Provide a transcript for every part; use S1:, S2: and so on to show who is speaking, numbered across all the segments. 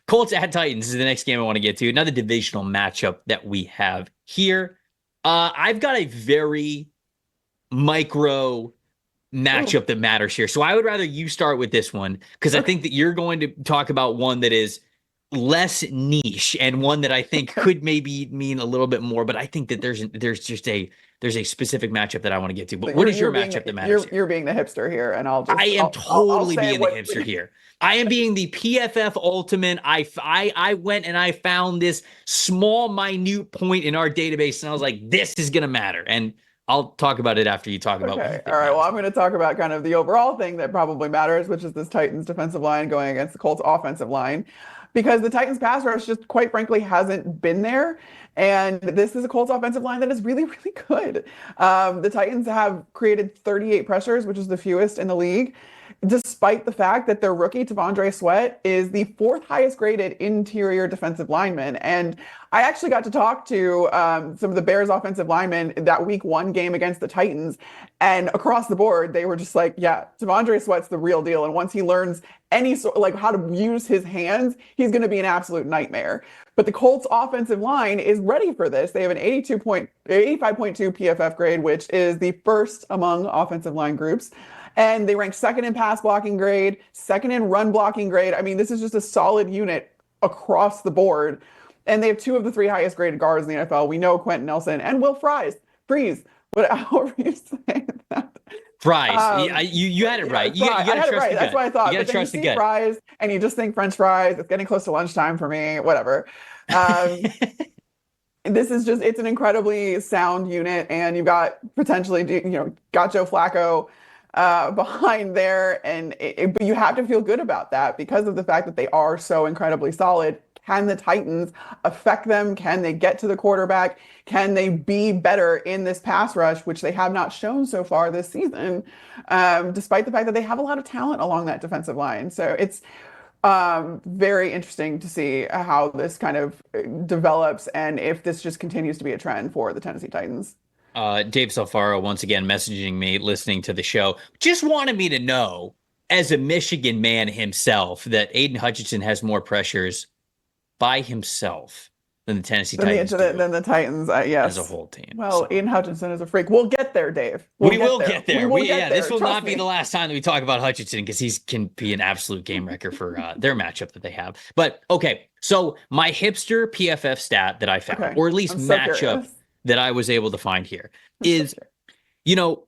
S1: Colts at Titans is the next game I want to get to. Another divisional matchup that we have here. I've got a very micro matchup that matters here. So I would rather you start with this one because I think that you're going to talk about one that is less niche and one that I think could maybe mean a little bit more. But I think that there's a specific matchup that I want to get to. But what is your matchup that matters?
S2: You're being the hipster here, and I'll
S1: totally being the hipster here. I am being the PFF ultimate. I went and I found this small, minute point in our database, and I was like, this is gonna matter. And I'll talk about it after you talk about.
S2: Okay. All right. Well, I'm going to talk about kind of the overall thing that probably matters, which is this Titans defensive line going against the Colts offensive line, because the Titans pass rush just quite frankly hasn't been there. And this is a Colts offensive line that is really, really good. The Titans have created 38 pressures, which is the fewest in the league, despite the fact that their rookie, T'Vondre Sweat, is the fourth highest graded interior defensive lineman. And I actually got to talk to some of the Bears offensive linemen that week 1 game against the Titans. And across the board, they were just like, yeah, T'Vondre Sweat's the real deal. And once he learns any sort, like how to use his hands, he's going to be an absolute nightmare. But the Colts offensive line is ready for this. They have an 85.2 PFF grade, which is the first among offensive line groups. And they rank second in pass blocking grade, second in run blocking grade. I mean, this is just a solid unit across the board. And they have 2 of the 3 highest graded guards in the NFL. We know Quentin Nelson and Will Freeze, however you say that.
S1: Fries. You had it right. You got to trust the gut.
S2: That's what I thought.
S1: You got to trust the gut.
S2: Fries, and you just think French fries. It's getting close to lunchtime for me. Whatever. This is just, it's an incredibly sound unit, and you've got potentially, got Joe Flacco behind there, but you have to feel good about that because of the fact that they are so incredibly solid. Can the Titans affect them? Can they get to the quarterback? Can they be better in this pass rush, which they have not shown so far this season, despite the fact that they have a lot of talent along that defensive line? So it's very interesting to see how this kind of develops and if this just continues to be a trend for the Tennessee Titans.
S1: Dave Salfaro, once again, messaging me, listening to the show, just wanted me to know, as a Michigan man himself, that Aiden Hutchinson has more pressures by himself than the Tennessee Titans
S2: than the Titans, yes.
S1: As a whole team.
S2: Well, Aiden Hutchinson is a freak. We'll get there, Dave.
S1: We will get there. This will not be the last time that we talk about Hutchinson because he can be an absolute game wrecker for their matchup that they have. But, okay, so my hipster PFF stat that I found, or at least matchup that I was able to find here is, the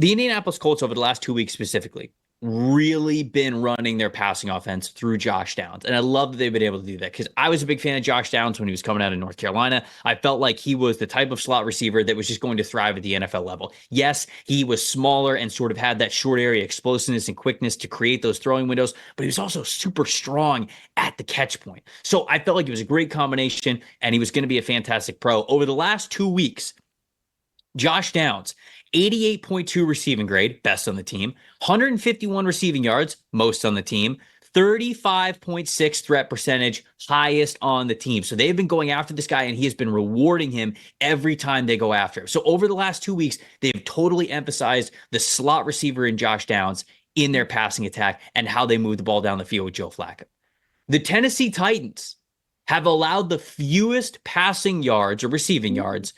S1: Indianapolis Colts over the last 2 weeks specifically really been running their passing offense through Josh Downs. And I love that they've been able to do that because I was a big fan of Josh Downs when he was coming out of North Carolina. I felt like he was the type of slot receiver that was just going to thrive at the NFL level. Yes, he was smaller and sort of had that short area explosiveness and quickness to create those throwing windows, but he was also super strong at the catch point. So I felt like it was a great combination and he was going to be a fantastic pro. Over the last 2 weeks, Josh Downs, 88.2 receiving grade, best on the team, 151 receiving yards, most on the team, 35.6 threat percentage, highest on the team. So they've been going after this guy and he has been rewarding him every time they go after him. So over the last 2 weeks, they've totally emphasized the slot receiver in Josh Downs in their passing attack and how they move the ball down the field with Joe Flacco. The Tennessee Titans have allowed the fewest passing yards or receiving yards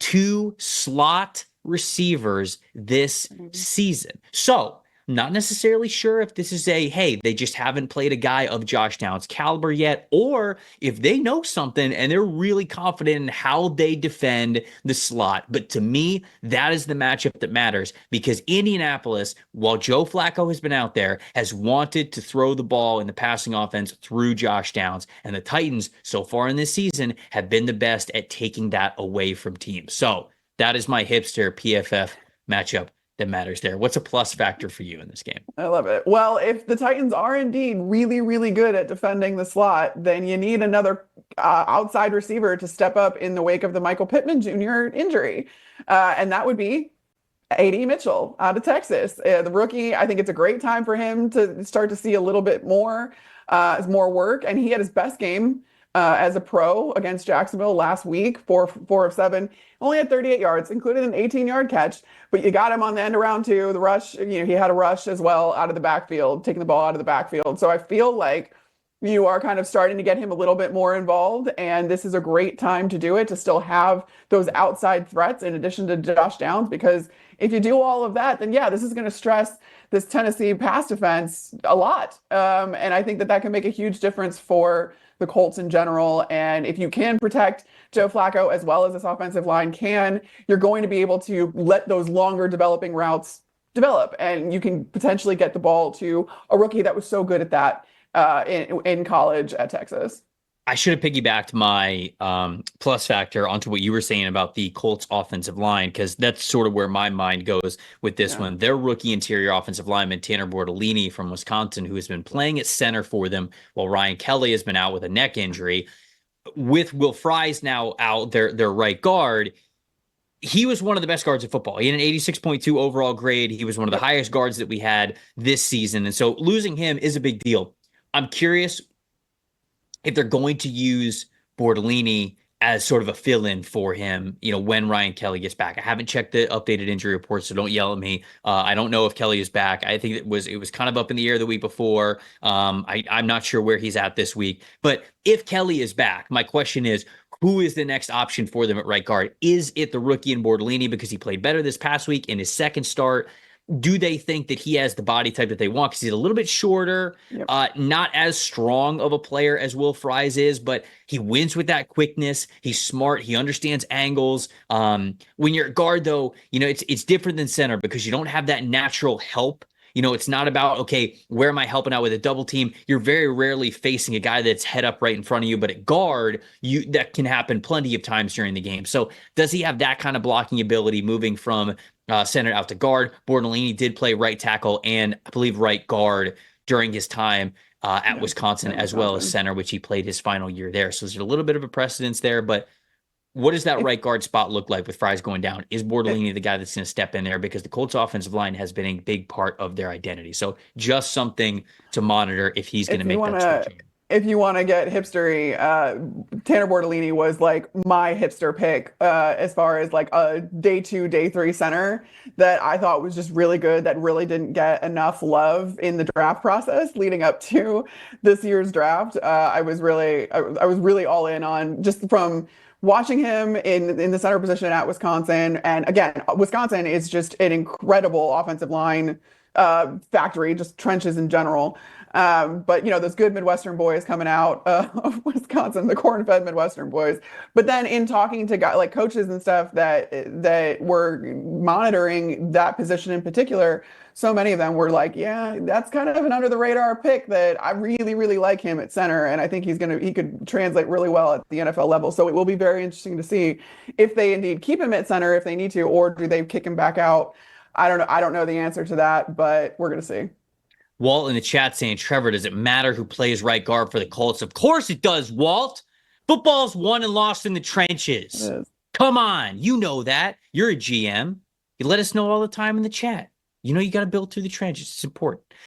S1: to slot receivers this season. So not necessarily sure if this is hey, they just haven't played a guy of Josh Downs' caliber yet, or if they know something and they're really confident in how they defend the slot. But to me, that is the matchup that matters because Indianapolis, while Joe Flacco has been out there, has wanted to throw the ball in the passing offense through Josh Downs. And the Titans, so far in this season, have been the best at taking that away from teams. So that is my hipster PFF matchup that matters there. What's a plus factor for you in this game?
S2: I love it. Well, if the Titans are indeed really, really good at defending the slot, then you need another outside receiver to step up in the wake of the Michael Pittman Jr. injury. And that would be Adonai Mitchell out of Texas. The rookie, I think it's a great time for him to start to see a little bit more work. And he had his best game as a pro against Jacksonville last week, 4 of 7, only had 38 yards, including an 18-yard catch, but you got him on the end around 2, the rush, he had a rush as well out of the backfield, taking the ball out of the backfield. So I feel like you are kind of starting to get him a little bit more involved. And this is a great time to do it, to still have those outside threats in addition to Josh Downs, because if you do all of that, then yeah, this is going to stress this Tennessee pass defense a lot. And I think that that can make a huge difference for the Colts in general. And if you can protect Joe Flacco as well as this offensive line can, you're going to be able to let those longer developing routes develop. And you can potentially get the ball to a rookie that was so good at that in college at Texas.
S1: I should have piggybacked my plus factor onto what you were saying about the Colts offensive line, because that's sort of where my mind goes with this one. Their rookie interior offensive lineman, Tanner Bortolini from Wisconsin, who has been playing at center for them while Ryan Kelly has been out with a neck injury. With Will Fries now out, their right guard, he was one of the best guards in football. He had an 86.2 overall grade. He was one of the highest guards that we had this season. And so losing him is a big deal. I'm curious if they're going to use Bortolini as sort of a fill-in for him, when Ryan Kelly gets back. I haven't checked the updated injury report, so don't yell at me. I don't know if Kelly is back. I think it was kind of up in the air the week before. I'm not sure where he's at this week. But if Kelly is back, my question is, who is the next option for them at right guard? Is it the rookie in Bortolini because he played better this past week in his second start? Do they think that he has the body type that they want? Because he's a little bit shorter, not as strong of a player as Will Fries is, but he wins with that quickness. He's smart. He understands angles. When you're at guard, though, it's different than center because you don't have that natural help. It's not about, okay, where am I helping out with a double team? You're very rarely facing a guy that's head up right in front of you, but at guard, that can happen plenty of times during the game. So does he have that kind of blocking ability moving from center out to guard? Bortolini did play right tackle and I believe right guard during his time at Wisconsin, as well as center, which he played his final year there. So there's a little bit of a precedence there, but what does that right guard spot look like with Fries going down? Is Bortolini the guy that's going to step in there? Because the Colts offensive line has been a big part of their identity. So just something to monitor if he's going to make that switch.
S2: If you want to get hipstery, Tanner Bortolini was like my hipster pick as far as like a day 2, day 3 center that I thought was just really good, that really didn't get enough love in the draft process leading up to this year's draft. I was really all in on, just from watching him in the center position at Wisconsin. And again, Wisconsin is just an incredible offensive line factory, just trenches in general. But those good Midwestern boys coming out of Wisconsin, the corn-fed Midwestern boys. But then in talking to guys like coaches and stuff that were monitoring that position in particular, so many of them were like, yeah, that's kind of an under the radar pick that I really, really like him at center. And I think he could translate really well at the NFL level. So it will be very interesting to see if they indeed keep him at center if they need to, or do they kick him back out? I don't know. I don't know the answer to that, but we're going to see.
S1: Walt in the chat saying, Trevor, does it matter who plays right guard for the Colts? Of course it does, Walt. Football's won and lost in the trenches. Come on. You know that. You're a GM. You let us know all the time in the chat. You got to build through the trenches. It's important.